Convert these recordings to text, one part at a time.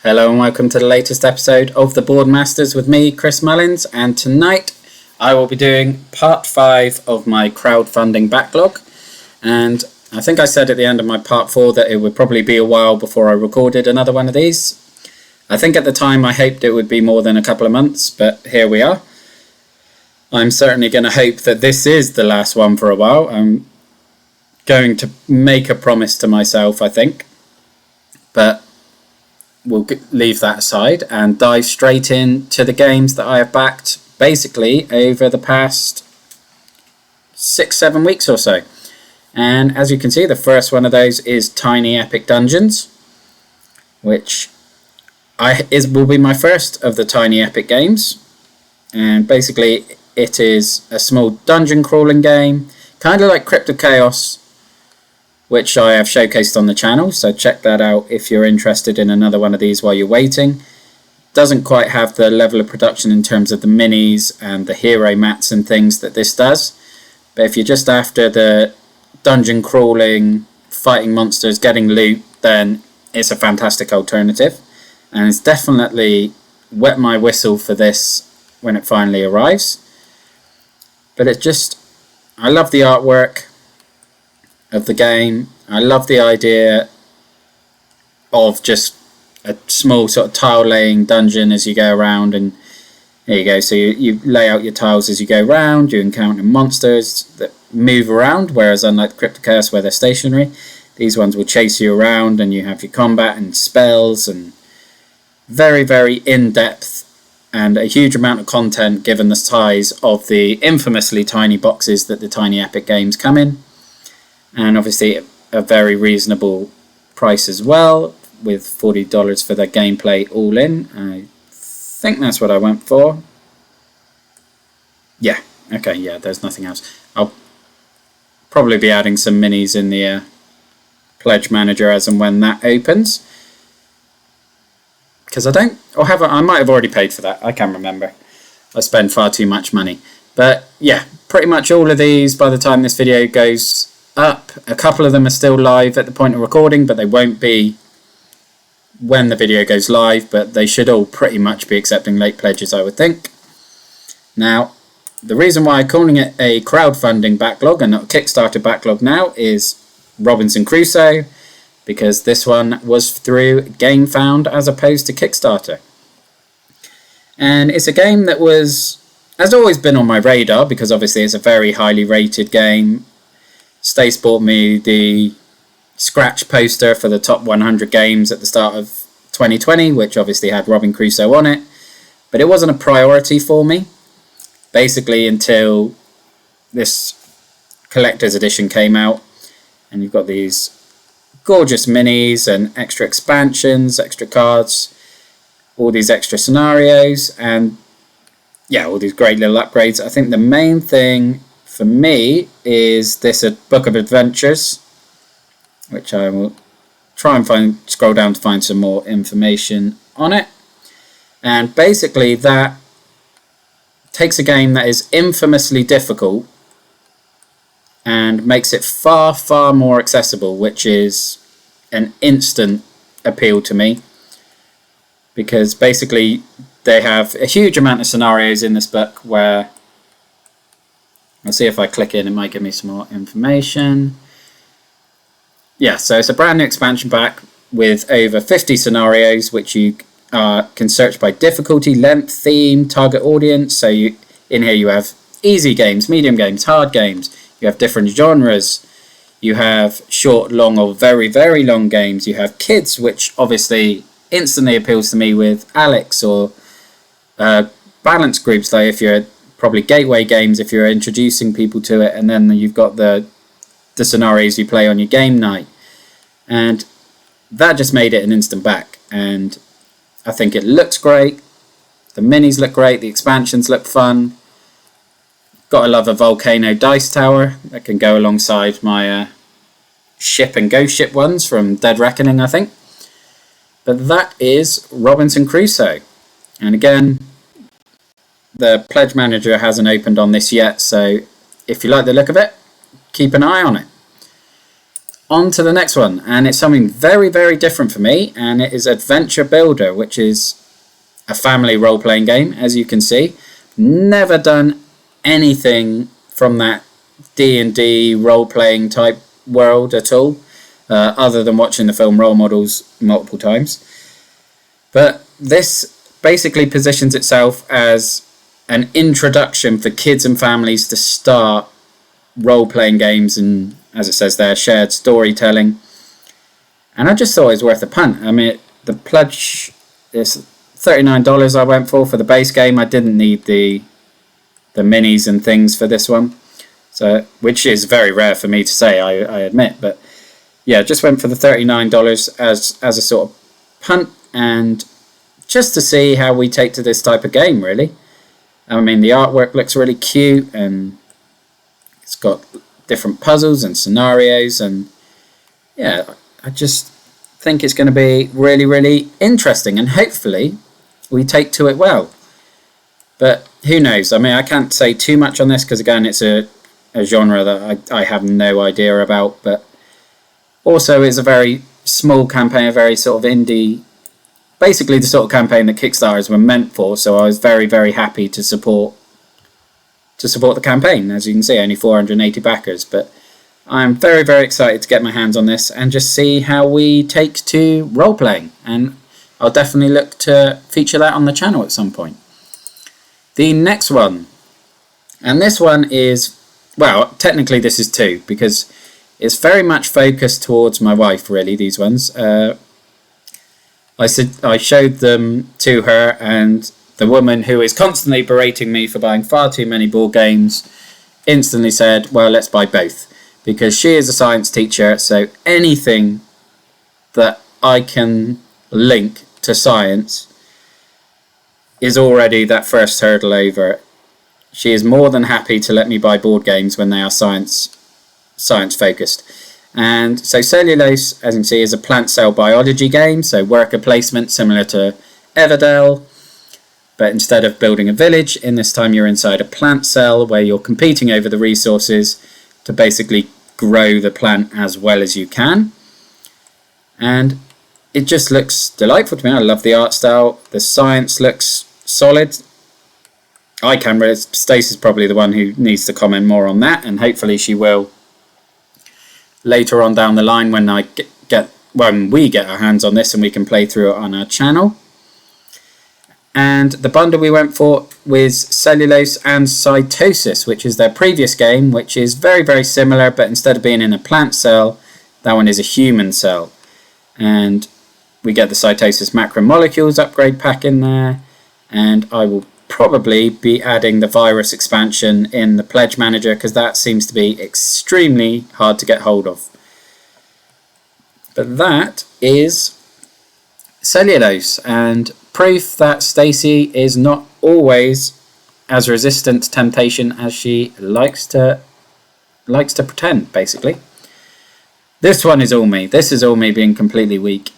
Hello and welcome to the latest episode of the Board Masters with me, Chris Mullins, and tonight I will be doing part 5 of my crowdfunding backlog. And I think I said at the end of my part 4 that it would probably be a while before I recorded another one of these. I think at the time I hoped it would be more than a couple of months, but here we are. I'm certainly going to hope that this is the last one for a while. I'm going to make a promise to myself, I think. But we'll leave that aside and dive straight into the games that I have backed basically over the past 6-7 weeks or so. And as you can see, the first one of those is Tiny Epic Dungeons, which will be my first of the Tiny Epic games. And basically it is a small dungeon crawling game, kind of like Crypto Chaos, which I have showcased on the channel, so check that out if you're interested in another one of these while you're waiting. Doesn't quite have the level of production in terms of the minis and the hero mats and things that this does, but if you're just after the dungeon crawling, fighting monsters, getting loot, then it's a fantastic alternative, and it's definitely wet my whistle for this when it finally arrives. But it's just, I love the artwork of the game. I love the idea of just a small sort of tile laying dungeon as you go around, and there you go. So you lay out your tiles as you go around, you encounter monsters that move around, whereas unlike the Crypto Chaos where they're stationary, these ones will chase you around, and you have your combat and spells, and very, very in-depth and a huge amount of content given the size of the infamously tiny boxes that the Tiny Epic games come in. And obviously a very reasonable price as well, with $40 for the gameplay all in. I think that's what I went for. Yeah, okay, yeah, there's nothing else. I'll probably be adding some minis in the pledge manager as and when that opens. Because I might have already paid for that, I can't remember. I spend far too much money. But yeah, pretty much all of these, by the time this video goes up, a couple of them are still live at the point of recording, but they won't be when the video goes live, but they should all pretty much be accepting late pledges, I would think. Now, the reason why I'm calling it a crowdfunding backlog and not a Kickstarter backlog now is Robinson Crusoe, because this one was through GameFound as opposed to Kickstarter. And it's a game that has always been on my radar, because obviously it's a very highly rated game. Stace bought me the scratch poster for the top 100 games at the start of 2020, which obviously had Robin Crusoe on it, but it wasn't a priority for me, basically until this collector's edition came out, and you've got these gorgeous minis and extra expansions, extra cards, all these extra scenarios, and yeah, all these great little upgrades. I think the main thing for me is this a book of adventures, which I will try and scroll down to find some more information on it. And basically that takes a game that is infamously difficult and makes it far, far more accessible, which is an instant appeal to me, because basically they have a huge amount of scenarios in this book where, I'll see if I click in, it might give me some more information. Yeah, so it's a brand new expansion pack with over 50 scenarios, which you can search by difficulty, length, theme, target audience. So in here you have easy games, medium games, hard games. You have different genres. You have short, long, or very, very long games. You have kids, which obviously instantly appeals to me with Alex, or balance groups, like if you're probably gateway games if you're introducing people to it, and then you've got the scenarios you play on your game night, and that just made it an instant back. And I think it looks great, the minis look great, the expansions look fun. Gotta love a volcano dice tower that can go alongside my ship and ghost ship ones from Dead Reckoning, I think. But that is Robinson Crusoe, and again, the pledge manager hasn't opened on this yet, so if you like the look of it, keep an eye on it. on to the next one, and it's something very, very different for me, and it is Adventure Builder, which is a family role-playing game, as you can see. Never done anything from that D&D role-playing type world at all, other than watching the film Role Models multiple times. But this basically positions itself as an introduction for kids and families to start role-playing games and, as it says there, shared storytelling. And I just thought it was worth a punt. I mean, the pledge is $39 I went for the base game. I didn't need the minis and things for this one, so which is very rare for me to say, I admit. But yeah, just went for the $39 as a sort of punt, and just to see how we take to this type of game, really. I mean, the artwork looks really cute, and it's got different puzzles and scenarios, and yeah, I just think it's going to be really, really interesting, and hopefully we take to it well. But who knows? I mean, I can't say too much on this because, again, it's a genre that I have no idea about, but also it's a very small campaign, a very sort of indie, basically the sort of campaign that Kickstarters were meant for, so I was very, very happy to support the campaign. As you can see, only 480 backers, but I'm very, very excited to get my hands on this and just see how we take to role-playing, and I'll definitely look to feature that on the channel at some point. The next one, and this one is, well, technically this is two, because it's very much focused towards my wife, really, these ones. I showed them to her, and the woman who is constantly berating me for buying far too many board games instantly said, well, let's buy both, because she is a science teacher, so anything that I can link to science is already that first hurdle over. She is more than happy to let me buy board games when they are science focused. And so Cellulose, as you can see, is a plant cell biology game, so worker placement similar to Everdell, but instead of building a village, in this time you're inside a plant cell where you're competing over the resources to basically grow the plant as well as you can. And it just looks delightful to me. I love the art style. The science looks solid. I can really. Stacey's probably the one who needs to comment more on that, and hopefully she will later on down the line when when we get our hands on this and we can play through it on our channel. And the bundle we went for was Cellulose and Cytosis, which is their previous game, which is very, very similar, but instead of being in a plant cell, that one is a human cell. And we get the Cytosis macromolecules upgrade pack in there, and I will probably be adding the virus expansion in the pledge manager, because that seems to be extremely hard to get hold of. But that is Cellulose, and proof that Stacey is not always as resistant to temptation as she likes to pretend, basically. This one is all me. This is all me being completely weak.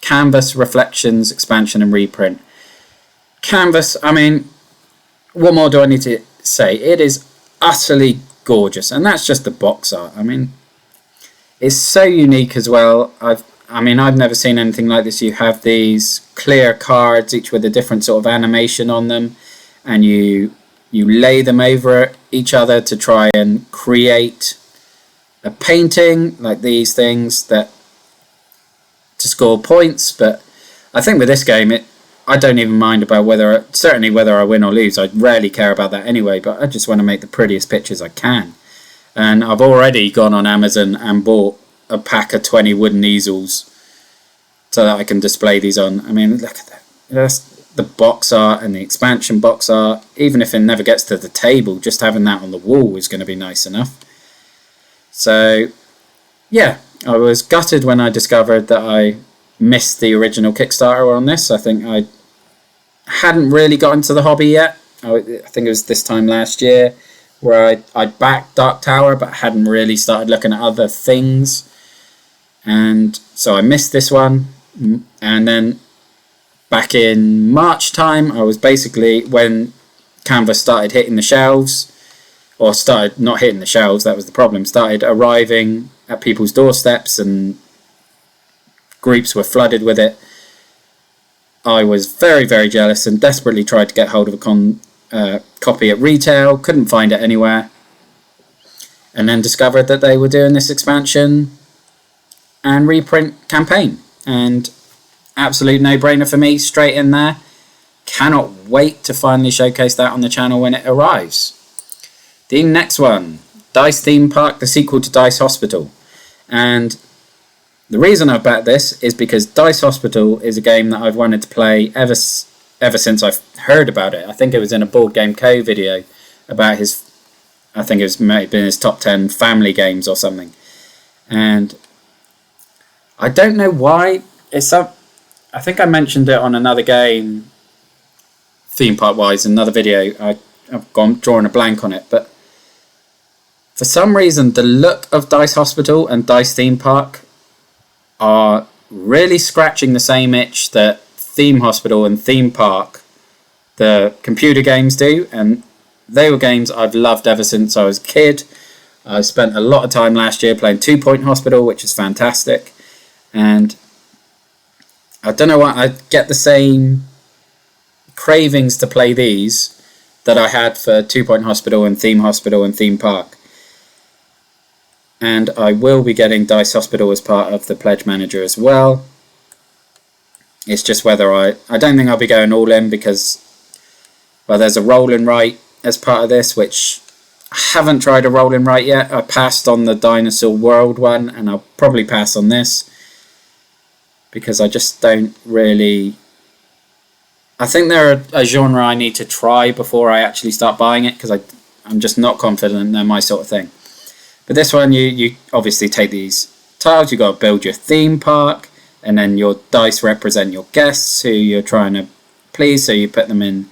Canvas, reflections, expansion and reprint. Canvas, I mean, what more do I need to say? It is utterly gorgeous, and that's just the box art. I mean, it's so unique as well. I've never seen anything like this. You have these clear cards, each with a different sort of animation on them, and you lay them over each other to try and create a painting like these things to score points. But I think with this game, I don't even mind about whether I win or lose. I rarely care about that anyway, but I just want to make the prettiest pictures I can. And I've already gone on Amazon and bought a pack of 20 wooden easels so that I can display these on. I mean, look at that. That's the box art and the expansion box art. Even if it never gets to the table, just having that on the wall is going to be nice enough. So, yeah, I was gutted when I discovered that I missed the original Kickstarter on this. I think I hadn't really got into the hobby yet. I think it was this time last year where I backed Dark Tower, but hadn't really started looking at other things. And so I missed this one. And then back in March time, I was basically, when Canvas started hitting the shelves, or started not hitting the shelves, that was the problem, started arriving at people's doorsteps and groups were flooded with it, I was very, very jealous and desperately tried to get hold of a copy at retail, couldn't find it anywhere, and then discovered that they were doing this expansion and reprint campaign, and absolute no-brainer for me, straight in there. Cannot wait to finally showcase that on the channel when it arrives. The next one, Dice Theme Park, the sequel to Dice Hospital. And the reason I've backed this is because Dice Hospital is a game that I've wanted to play ever since I've heard about it. I think it was in a Board Game Co video about his, I think it was maybe in his top 10 family games or something. And I don't know why. I think I mentioned it on another game, theme park wise, another video. I've drawn a blank on it, but for some reason the look of Dice Hospital and Dice Theme Park are really scratching the same itch that Theme Hospital and Theme Park, the computer games, do, and they were games I've loved ever since I was a kid. I spent a lot of time last year playing 2 Point Hospital, which is fantastic, and I don't know why I get the same cravings to play these that I had for 2 Point Hospital and Theme Park. And I will be getting Dice Hospital as part of the Pledge Manager as well. It's just whether I don't think I'll be going all in because, well, there's a roll and write as part of this, which I haven't tried a roll and write yet. I passed on the Dinosaur World one, and I'll probably pass on this because I just don't really. I think they're a genre I need to try before I actually start buying it because I'm just not confident they're my sort of thing. But this one, you obviously take these tiles, you've got to build your theme park, and then your dice represent your guests who you're trying to please, so you put them in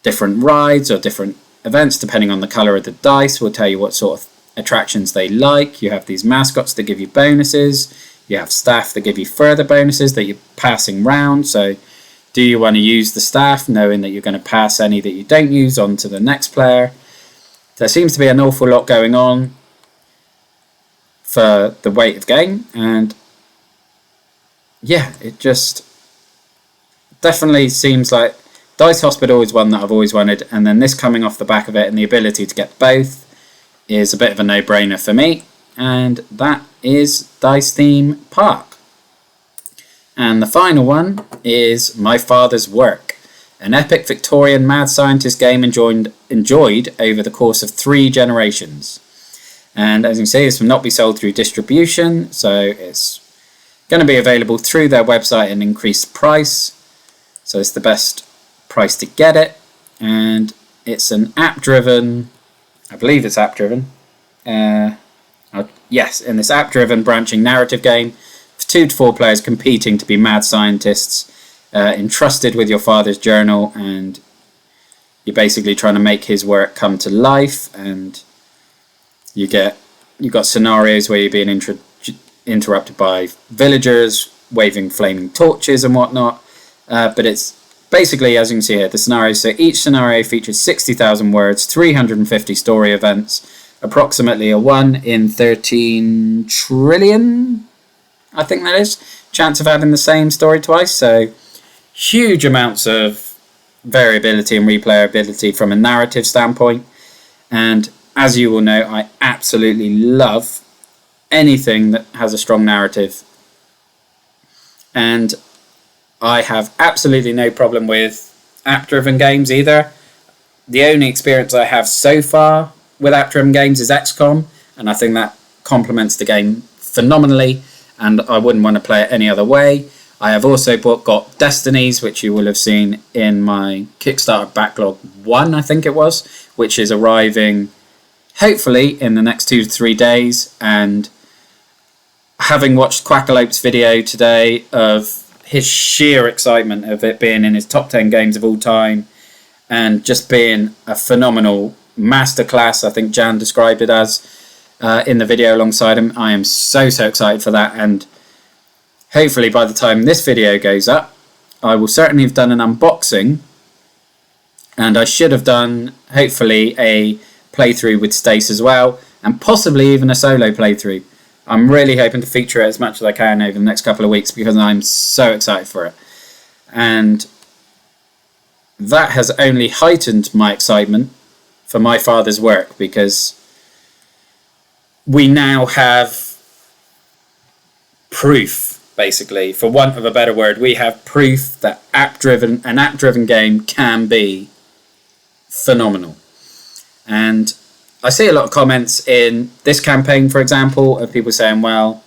different rides or different events depending on the colour of the dice. Will tell you what sort of attractions they like. You have these mascots that give you bonuses, you have staff that give you further bonuses that you're passing round, so do you want to use the staff knowing that you're going to pass any that you don't use on to the next player? There seems to be an awful lot going on for the weight of game, and yeah, it just definitely seems like Dice Hospital is one that I've always wanted, and then this coming off the back of it and the ability to get both is a bit of a no-brainer for me, and that is Dice Theme Park. And the final one is My Father's Work, an epic Victorian mad scientist game enjoyed over the course of 3 generations. And as you can see, this will not be sold through distribution, so it's going to be available through their website at an increased price. So it's the best price to get it, and it's an app-driven, I believe it's app-driven, yes, in this app-driven branching narrative game, 2 to 4 players competing to be mad scientists, entrusted with your father's journal, and you're basically trying to make his work come to life, and you've got scenarios where you're being interrupted by villagers waving flaming torches and whatnot, but it's basically, as you can see here, the scenarios. So each scenario features 60,000 words, 350 story events, approximately a 1 in 13 trillion, I think that is, chance of having the same story twice. So huge amounts of variability and replayability from a narrative standpoint, and as you will know, I absolutely love anything that has a strong narrative, and I have absolutely no problem with app-driven games either. The only experience I have so far with app-driven games is XCOM, and I think that complements the game phenomenally, and I wouldn't want to play it any other way. I have also got Destinies, which you will have seen in my Kickstarter Backlog 1, I think it was, which is arriving hopefully in the next 2 to 3 days, and having watched Quackalope's video today of his sheer excitement of it being in his top 10 games of all time and just being a phenomenal masterclass, I think Jan described it as in the video alongside him. I am so excited for that, and hopefully by the time this video goes up I will certainly have done an unboxing, and I should have done hopefully a playthrough with Stace as well, and possibly even a solo playthrough. I'm really hoping to feature it as much as I can over the next couple of weeks because I'm so excited for it. And that has only heightened my excitement for my father's work, because we now have proof, basically, for want of a better word, we have proof that an app-driven game can be phenomenal. And I see a lot of comments in this campaign, for example, of people saying, well,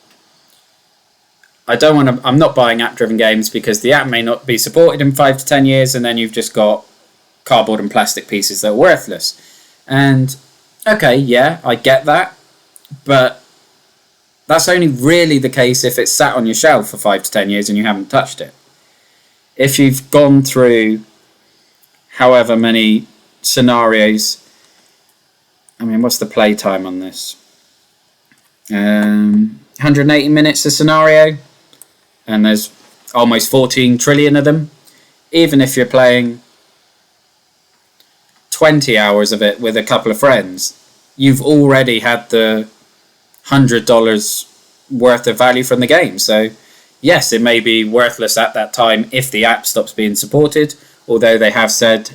I'm not buying app-driven games because the app may not be supported in 5 to 10 years, and then you've just got cardboard and plastic pieces that are worthless. And okay, yeah, I get that, but that's only really the case if it's sat on your shelf for 5 to 10 years and you haven't touched it. If you've gone through however many scenarios, I mean, what's the play time on this? 180 minutes a scenario, and there's almost 14 trillion of them. Even if you're playing 20 hours of it with a couple of friends, you've already had the $100 worth of value from the game. So yes, it may be worthless at that time if the app stops being supported, although they have said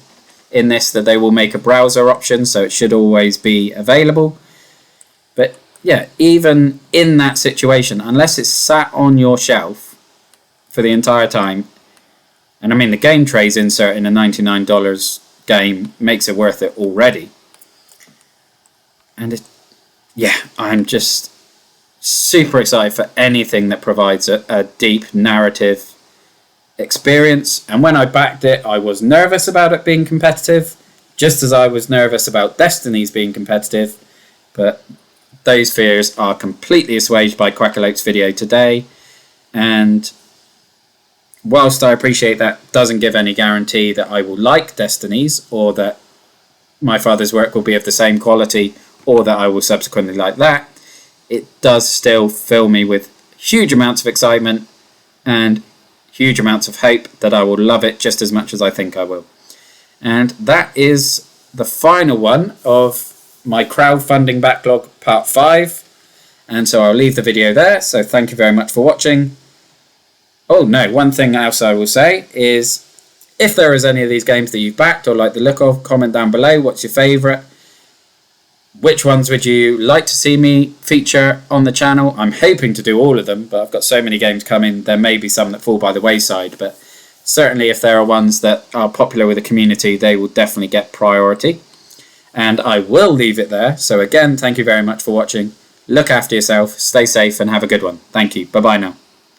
in this that they will make a browser option, so it should always be available. But yeah, even in that situation, unless it's sat on your shelf for the entire time, and I mean the game trays insert in a $99 game makes it worth it already. And I'm just super excited for anything that provides a deep narrative experience. And when I backed it, I was nervous about it being competitive, just as I was nervous about Destiny's being competitive, but those fears are completely assuaged by Quackalote's video today. And whilst I appreciate that doesn't give any guarantee that I will like Destiny's, or that my father's work will be of the same quality, or that I will subsequently like that, it does still fill me with huge amounts of excitement and huge amounts of hope that I will love it just as much as I think I will. And that is the final one of my crowdfunding backlog part 5. And so I'll leave the video there. So thank you very much for watching. Oh no, one thing else I will say is, if there is any of these games that you've backed or like the look of, comment down below. What's your favourite? Which ones would you like to see me feature on the channel? I'm hoping to do all of them, but I've got so many games coming, there may be some that fall by the wayside. But certainly if there are ones that are popular with the community, they will definitely get priority. And I will leave it there. So again, thank you very much for watching. Look after yourself, stay safe, and have a good one. Thank you. Bye-bye now.